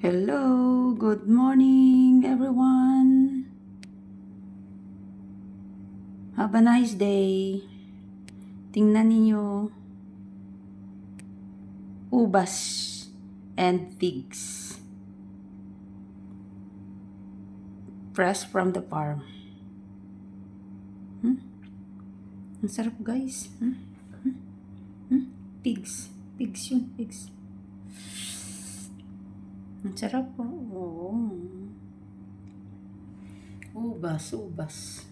Hello, good morning everyone. Have a nice day. Tingnan ninyo, ubas and figs. Fresh from the farm. Ang sarap guys. Pigs. Pigs yun, pigs. Ang sarap po. Oo. Ubas, ubas.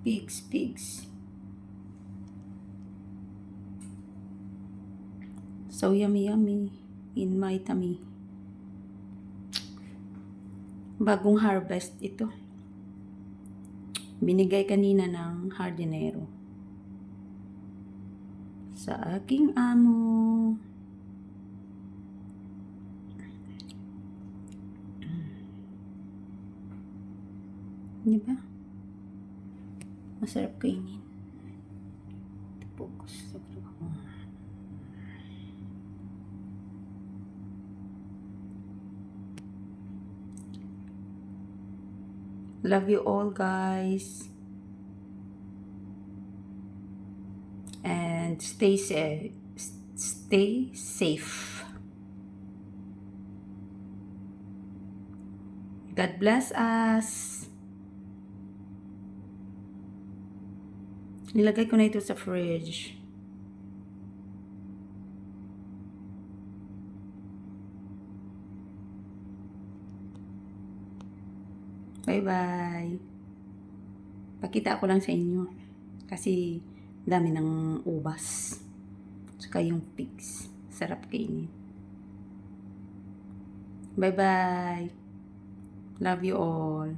Pigs, pigs. So yummy, yummy in my tummy. Bagong harvest ito. Binigay kanina ng hardinero sa aking amo. Diba? Masarap kainin. Focus sa ko. Love you all guys. And stay safe. Stay safe. God bless us. Nilagay ko na ito sa fridge. Bye-bye. Pakita ko lang sa inyo. Kasi dami ng ubas. Saka yung pigs. Sarap kainin. Bye-bye. Love you all.